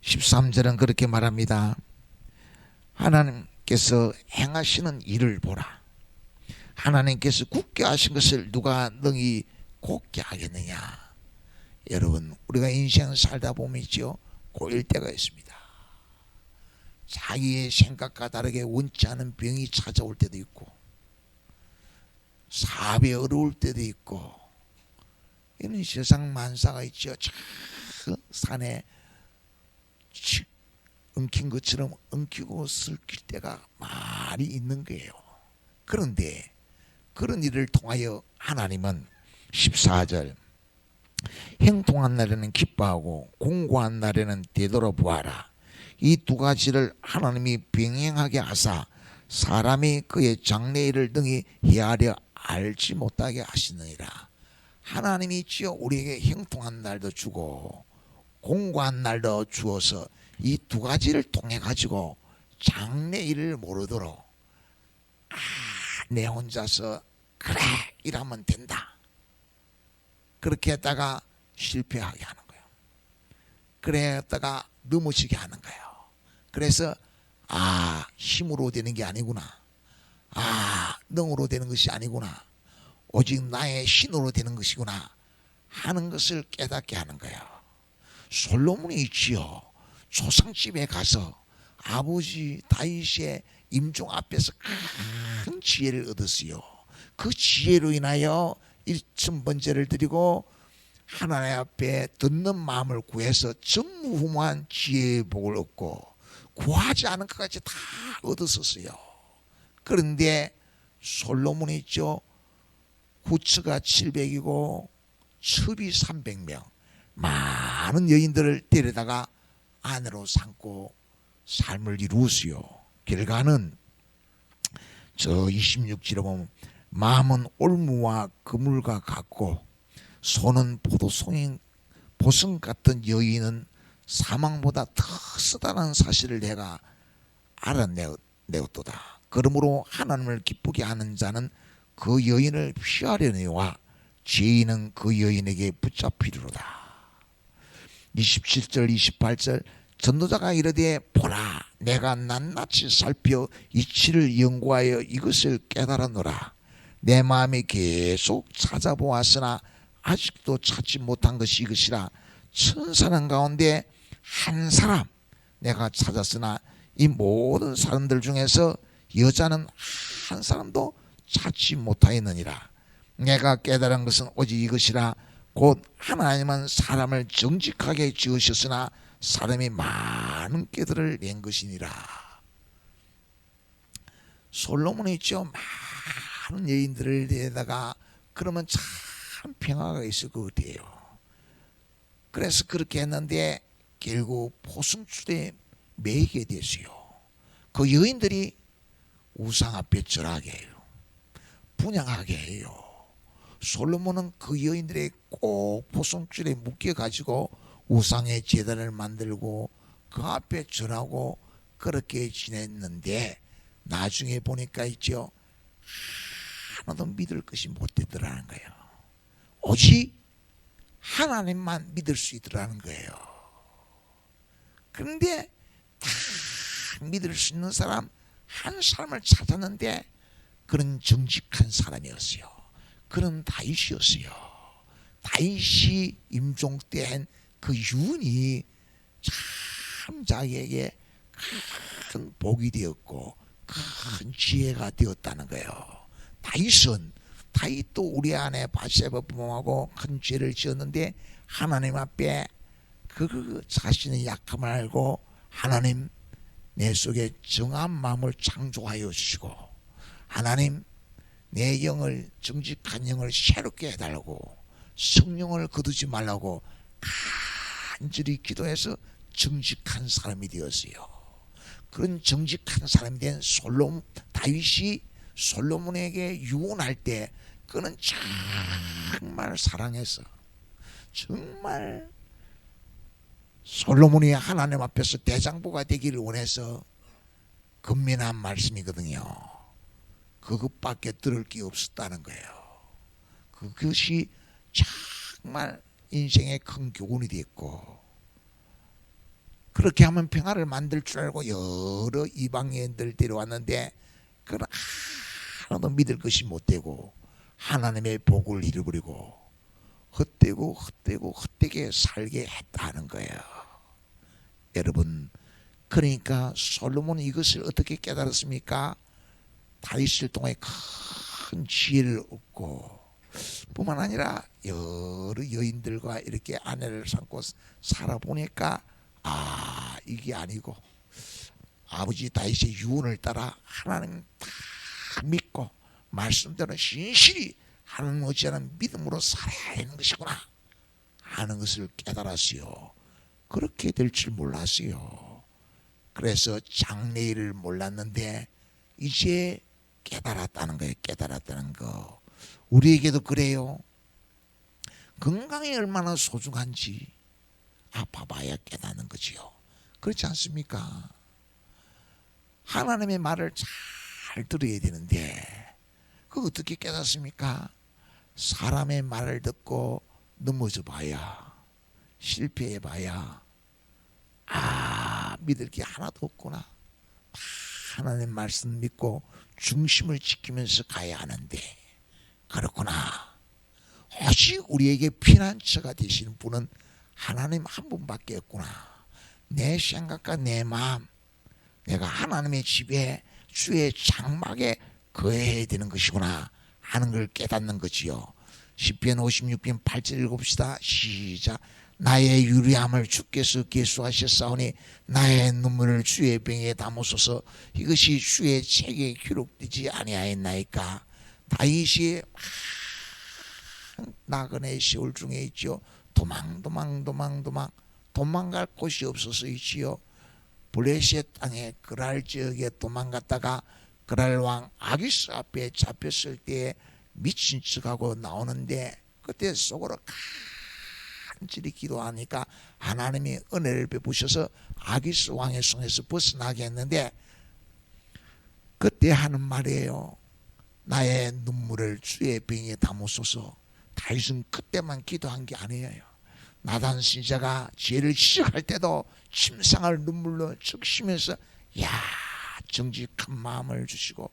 13절은 그렇게 말합니다. 하나님께서 행하시는 일을 보라. 하나님께서 굳게 하신 것을 누가 능히 곧게 하겠느냐. 여러분, 우리가 인생 살다 보면 있죠, 고일 때가 있습니다. 자기의 생각과 다르게 원치 않은 병이 찾아올 때도 있고, 사업이 어려울 때도 있고, 이런 세상 만사가 있죠. 저 산에 엉킨 것처럼 엉키고 슬킬 때가 많이 있는 거예요. 그런데 그런 일을 통하여 하나님은 14절, 행통한 날에는 기뻐하고 공고한 날에는 되돌아보아라. 이 두 가지를 하나님이 병행하게 하사 사람이 그의 장래일을 능히 헤아려 알지 못하게 하시느니라. 하나님이 있지요, 우리에게 행통한 날도 주고 공고한 날도 주어서 이 두 가지를 통해 가지고 장래일을 모르도록, 내 혼자서 그래 이러면 된다, 그렇게 했다가 실패하게 하는 거예요. 그래 했다가 넘어지게 하는 거예요. 그래서 힘으로 되는 게 아니구나, 능으로 되는 것이 아니구나, 오직 나의 신으로 되는 것이구나 하는 것을 깨닫게 하는 거예요. 솔로몬이 있지요, 조상집에 가서 아버지 다윗의 임종 앞에서 큰 지혜를 얻었어요. 그 지혜로 인하여 일천번제를 드리고 하나님 앞에 듣는 마음을 구해서 전무후무한 지혜의 복을 얻고 구하지 않은 것까지 다 얻었었어요. 그런데 솔로몬이 있죠, 후처가 700이고 첩이 300명, 많은 여인들을 데려다가 아내로 삼고 삶을 이루었어요. 결과는 저 26절에 보면 마음은 올무와 그물과 같고 손은 포도송인 보성 같은 여인은 사망보다 더 쓰다는 사실을 내가 알아내었도다. 그러므로 하나님을 기쁘게 하는 자는 그 여인을 피하려니와 죄인은 그 여인에게 붙잡히리로다. 27절 28절, 전도자가 이르되 보라, 내가 낱낱이 살펴 이치를 연구하여 이것을 깨달았노라. 내 마음이 계속 찾아보았으나 아직도 찾지 못한 것이 이것이라. 천사는 가운데 한 사람 내가 찾았으나 이 모든 사람들 중에서 여자는 한 사람도 찾지 못하였느니라. 내가 깨달은 것은 오직 이것이라. 곧 하나님은 사람을 정직하게 지으셨으나 사람이 많은 깨들을 낸 것이니라. 솔로몬이 있죠, 많은 여인들을 데다가 그러면 참 평화가 있을 것 같아요. 그래서 그렇게 했는데 결국 포승줄에 매이게 됐어요. 그 여인들이 우상 앞에 절하게 해요, 분향하게 해요. 솔로몬은 그 여인들의 꼭 포승줄에 묶여가지고 우상의 제단을 만들고 그 앞에 절하고 그렇게 지냈는데 나중에 보니까 있죠, 하나도 믿을 것이 못 되더라는 거예요. 오직 하나님만 믿을 수 있더라는 거예요. 그런데 다 믿을 수 있는 사람 한 사람을 찾았는데 그런 정직한 사람이었어요. 그런 다윗이었어요. 다윗이 임종 때 한 그 윤이 참 자기에게 큰 복이 되었고 큰 지혜가 되었다는 거예요. 다윗도 우리 안에 바세바하고 큰 죄를 지었는데 하나님 앞에 그 자신의 약함을 알고 하나님 내 속에 정한 마음을 창조하여 주시고 하나님 내 영을, 정직한 영을 새롭게 해달라고 성령을 거두지 말라고 간절히 기도해서 정직한 사람이 되었어요. 그런 정직한 사람이 된 다윗이 솔로몬에게 유언할 때 그는 정말 사랑해서 정말 솔로몬이 하나님 앞에서 대장부가 되기를 원해서 건면한 말씀이거든요. 그것밖에 들을 게 없었다는 거예요. 그것이 정말 인생의 큰 교훈이 됐고, 그렇게 하면 평화를 만들 줄 알고 여러 이방인들 데려왔는데 그건 하나도 믿을 것이 못되고 하나님의 복을 잃어버리고 헛되게 살게 했다는 거예요. 여러분, 그러니까 솔로몬은 이것을 어떻게 깨달았습니까? 다윗을 통해 큰 지혜를 얻고 뿐만 아니라 여러 여인들과 이렇게 아내를 삼고 살아보니까 이게 아니고 아버지 다윗의 유언을 따라 하나님 다 믿고 말씀대로 신실히 하나님 못지않은 믿음으로 살아야 하는 것이구나 하는 것을 깨달았어요. 그렇게 될 줄 몰랐어요. 그래서 장래일을 몰랐는데 이제 깨달았다는 거예요. 깨달았다는 거. 우리에게도 그래요. 건강이 얼마나 소중한지 아파봐야 깨닫는 거지요. 그렇지 않습니까? 하나님의 말을 잘 들어야 되는데 그거 어떻게 깨닫습니까? 사람의 말을 듣고 넘어져 봐야, 실패해 봐야 믿을 게 하나도 없구나. 하나님 말씀 믿고 중심을 지키면서 가야 하는데 그렇구나. 오직 우리에게 피난처가 되시는 분은 하나님 한 분밖에 없구나. 내 생각과 내 마음, 내가 하나님의 집에 주의 장막에 거해야 되는 것이구나 하는 걸 깨닫는 거지요. 시편 56편 8절 읽읍시다. 시작. 나의 유리함을 주께서 계수하셨사오니 나의 눈물을 주의 병에 담으소서. 이것이 주의 책에 기록되지 아니하였나이까. 다윗이 나그네 시올 중에 있죠. 도망갈 곳이 없어서 있지요. 블레셋 땅에 그랄 지역에 도망갔다가 그랄 왕 아기스 앞에 잡혔을 때 미친 척하고 나오는데 그때 속으로 간절히 기도하니까 하나님이 은혜를 베푸셔서 아기스 왕의 손에서 벗어나게 했는데 그때 하는 말이에요. 나의 눈물을 주의 병에 담으소서. 다윗은 그때만 기도한 게 아니에요. 나단 선지자가 죄를 지적할 때도 침상을 눈물로 적시면서 정직한 마음을 주시고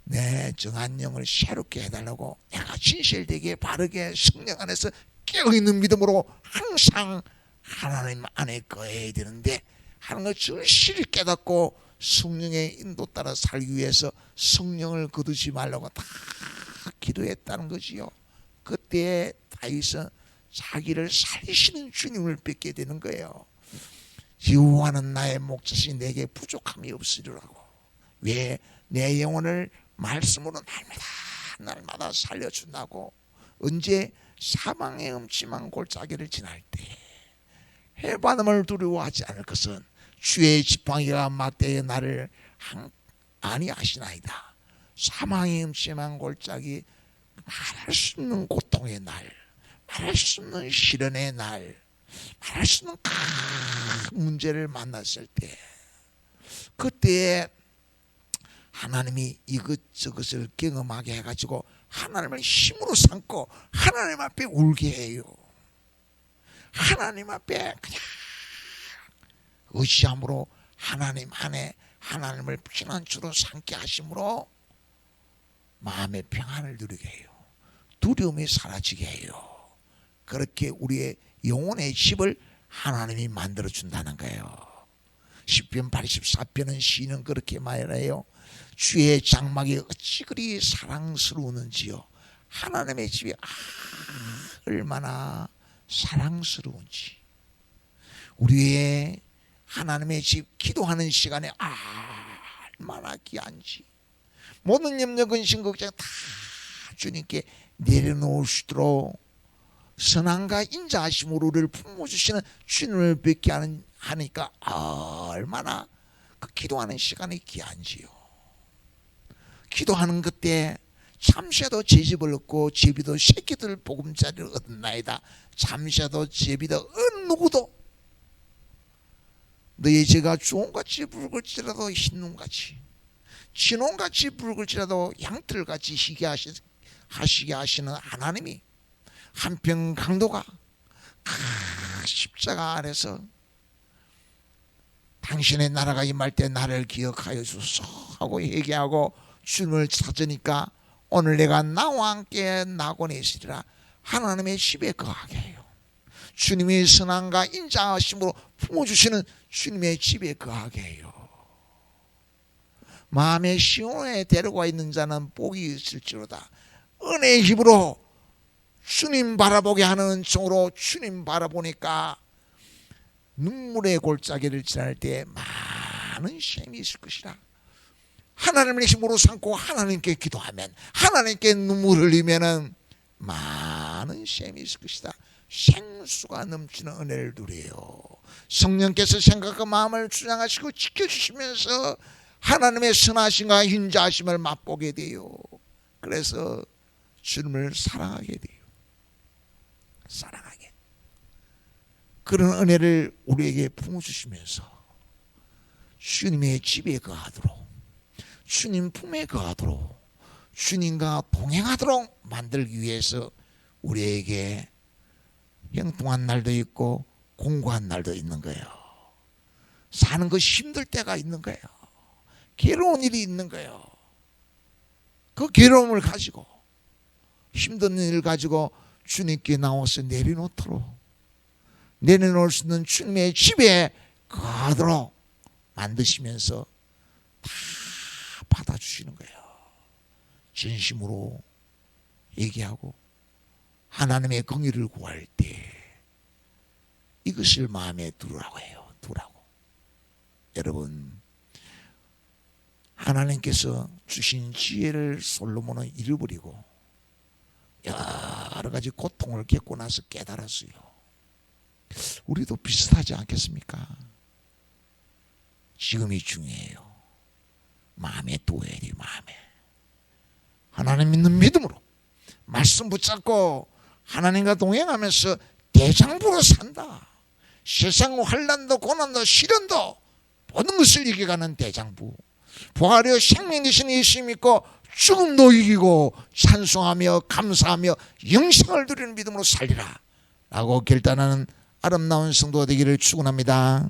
내 정한 영을 새롭게 해달라고 내가 진실되게 바르게 성령 안에서 깨어있는 믿음으로 항상 하나님 안에 거해야 되는데 하는 걸 절실히 깨닫고 성령의 인도 따라 살기 위해서 성령을 거두지 말라고 다 기도했다는 거지요. 그때 다윗은 자기를 살리시는 주님을 뵙게 되는 거예요. 여호와는 나의 목자시 내게 부족함이 없으리라고. 왜? 내 영혼을 말씀으로 날마다 살려준다고. 언제? 사망의 음침한 골짜기를 지날 때 해바람을 두려워하지 않을 것은 주의 지팡이와 막대의 나를 아니하시나이다. 사망의 음침한 골짜기, 말할 수 없는 고통의 날, 말할 수 없는 시련의 날, 말할 수 없는 큰 문제를 만났을 때 그때에 하나님이 이것저것을 경험하게 해가지고 하나님을 힘으로 삼고 하나님 앞에 울게 해요. 하나님 앞에 그냥 의지함으로 하나님 안에 하나님을 피난처로 삼게 하심으로 마음의 평안을 누리게 해요. 두려움이 사라지게 해요. 그렇게 우리의 영혼의 집을 하나님이 만들어준다는 거예요. 시편 84편은 시인은 그렇게 말해요. 주의 장막이 어찌 그리 사랑스러운지요. 하나님의 집이 얼마나 사랑스러운지. 우리의 하나님의 집 기도하는 시간에 얼마나 귀한지. 모든 염려 근심 걱정 다 주님께 내려놓으시도록 선함과 인자하심으로 우리를 품어주시는 주님을 뵙게 하니까 얼마나 그 기도하는 시간이 귀한지요. 기도하는 그때 잠시라도 제집을 얻고 제비도 새끼들 보금자리를 얻었나이다. 잠시라도 제비도 어느 누구도 너의 죄가 주홍같이 붉을지라도 흰눈같이 진홍같이 붉을지라도 양털같이 희게 하시게 하시는 하나님이 한평 강도가 십자가 아래서 당신의 나라가 임할 때 나를 기억하여 주소서 하고 얘기하고 주님을 찾으니까 오늘 내가 나와 함께 나곤에 있으리라. 하나님의 집에 거하게 해요. 주님의 선함과 인자하심으로 품어주시는 주님의 집에 거하게 해요. 마음의 시온에 데려가 있는 자는 복이 있을지로다. 은혜의 힘으로 주님 바라보게 하는 은총으로 주님 바라보니까 눈물의 골짜기를 지날 때 많은 셈이 있을 것이라. 하나님의 힘으로 삼고 하나님께 기도하면, 하나님께 눈물 흘리면 많은 셈이 있을 것이다. 생수가 넘치는 은혜를 누려요. 성령께서 생각과 마음을 주장하시고 지켜주시면서 하나님의 선하심과 인자하심을 맛보게 돼요. 그래서 주님을 사랑하게 돼요. 사랑하게. 그런 은혜를 우리에게 품어주시면서 주님의 집에 거하도록, 주님 품에 거하도록, 주님과 동행하도록 만들기 위해서 우리에게 형통한 날도 있고 공고한 날도 있는 거예요. 사는 것이 힘들 때가 있는 거예요. 괴로운 일이 있는 거예요. 그 괴로움을 가지고, 힘든 일을 가지고 주님께 나와서 내려놓도록, 내려놓을 수 있는 주님의 집에 거하도록 만드시면서 다 받아주시는 거예요. 진심으로 얘기하고 하나님의 공의를 구할 때 이것을 마음에 두라고 해요. 두라고. 여러분, 하나님께서 주신 지혜를 솔로몬은 잃어버리고 여러 가지 고통을 겪고 나서 깨달았어요. 우리도 비슷하지 않겠습니까? 지금이 중요해요. 마음에 두어야 돼요. 마음에. 하나님 믿는 믿음으로 말씀 붙잡고 하나님과 동행하면서 대장부로 산다. 세상 환난도 고난도 시련도 모든 것을 이겨가는 대장부. 부활하여 생명 되신 예수 믿고 죽음도 이기고 찬송하며 감사하며 영생을 누리는 믿음으로 살리라 라고 결단하는 아름다운 성도가 되기를 축원합니다.